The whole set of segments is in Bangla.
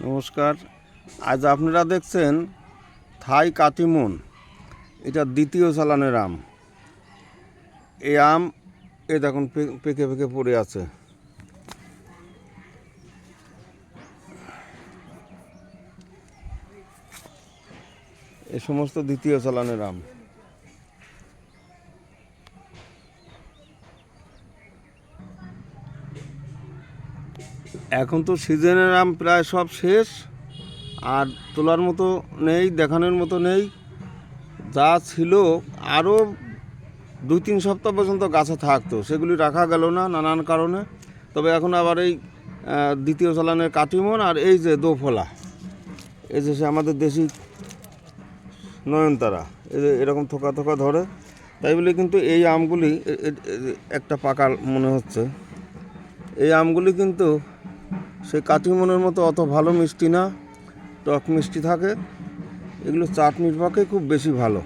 নমস্কার। আজ আপনারা দেখছেন থাই কাটিমন। এটা দ্বিতীয় চালানের আম। এই আম দেখুন পেকে পেকে পড়ে আছে। এ সমস্ত দ্বিতীয় চালানের আম। এখন তো সিজনের আম প্রায় সব শেষ, আর তোলার মতো নেই, দেখানোর মতো নেই। যা ছিল আরও 2-3 সপ্তাহ পর্যন্ত গাছে থাকতো, সেগুলি রাখা গেল না নানান কারণে। তবে এখন আবার এই দ্বিতীয় চালানের কাটিমন আর এই যে দোফলা, এই যে সে আমাদের দেশি নয়নতারা, এরকম থোকা থোকা ধরে। তাই বলে কিন্তু এই আমগুলি একটা পাকা মনে হচ্ছে। এই আমগুলি কিন্তু সেই কাটিমনের মতো অত ভালো মিষ্টি না, টক মিষ্টি থাকে। এগুলো চাটনির পক্ষে খুব বেশি ভালো।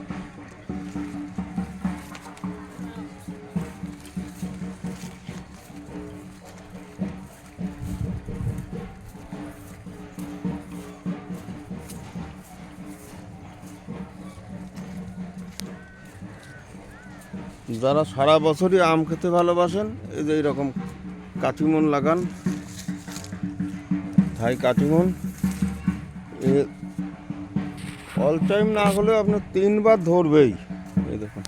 যারা সারা বছরই আম খেতে ভালোবাসেন, এই যে এইরকম কাটিমন লাগান, থাই কাটিমন। এ অল টাইম না হলেও আপনার 3 বার ধরবেই। এই দেখুন,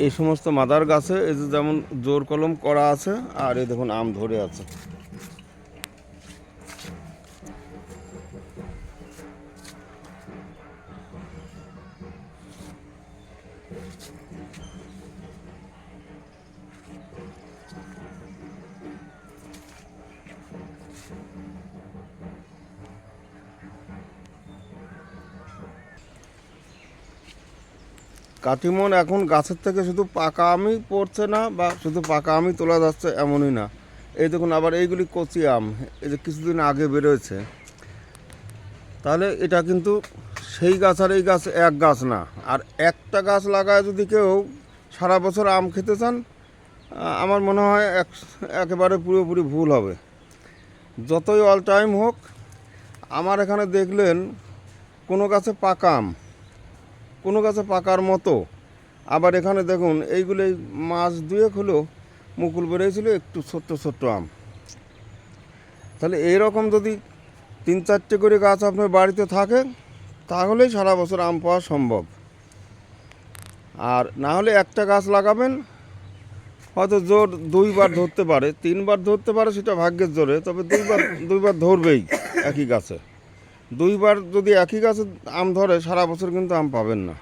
এই সমস্ত মাদার গাছে এই যে যেমন জোর কলম করা আছে, আর এই দেখুন আম ধরে আছে। কাটিমন এখন গাছের থেকে শুধু পাকা আমই পড়ছে না, বা শুধু পাকা আমই তোলা যাচ্ছে এমনই না। এই দেখুন আবার এইগুলি কচি আম, এই যে কিছুদিন আগে বেরোয়েছে। তাহলে এটা কিন্তু সেই গাছ আর এই গাছ এক গাছ না। আর একটা গাছ লাগায় যদি কেউ সারা বছর আম খেতে চান, আমার মনে হয় একেবারে পুরোপুরি ভুল হবে। যতই অল টাইম হোক, আমার এখানে দেখলেন কোনো গাছে পাকা আম, কোনো গাছে পাকার মতো। আবার এখানে দেখুন এইগুলো মাস 2 হলো মুকুল বেরিয়েছিল, একটু ছোট্ট ছোট্ট আম। তাহলে এইরকম যদি 3-4টে করে গাছ আপনার বাড়িতে থাকে, তাহলেই সারা বছর আম পাওয়া সম্ভব। আর না হলে একটা গাছ লাগাবেন, হয়তো জোর 2 বার ধরতে পারে, 3 বার ধরতে পারে, সেটা ভাগ্যের জোরে। তবে 2 বার ধরবেই একই গাছে। 2 বার যদি একই গাছে আম ধরে, সারা বছর কিন্তু আম পাবেন না।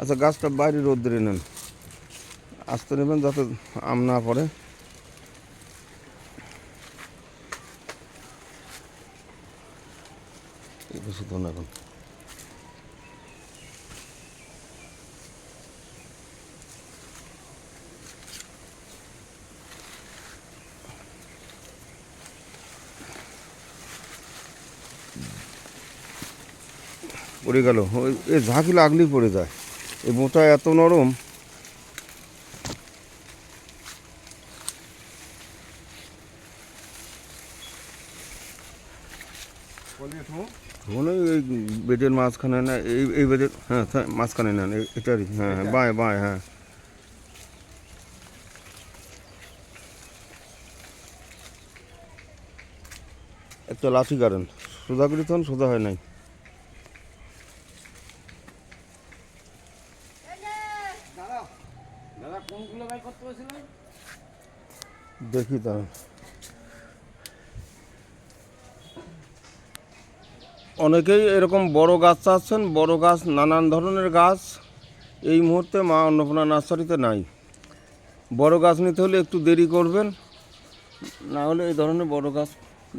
আচ্ছা, গাছটা বাইরে রোদ্রে নেন, আসতে নেবেন যাতে আম না পড়ে। এখন পড়ে গেল, এ ঝাঁকি লাগলেই পড়ে যায়। এই মোটা এত নরম। ওই বেডের মাঝখানে না, এই বেডের, হ্যাঁ মাঝখানে নেন, এটারই, হ্যাঁ বাঁয় বাঁয়, হ্যাঁ। একটা লাঠি কারেন, সোজা করে তখন সোজা হয় নাই। দেখি তা অনেকেই এরকম বড় গাছ চাচ্ছেন, বড় গাছ, নানান ধরনের গাছ এই মুহূর্তে মা অন্নপূর্ণা নার্সারিতে নাই। বড় গাছ নিতে হলে একটু দেরি করবেন, না হলে এই ধরনের বড় গাছ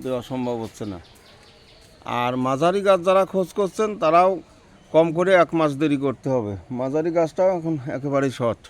দেওয়া সম্ভব হচ্ছে না। আর মাঝারি গাছ যারা খোঁজ করছেন, তারাও কম করে 1 মাস দেরি করতে হবে। মাঝারি গাছটাও এখন একেবারেই শর্ট।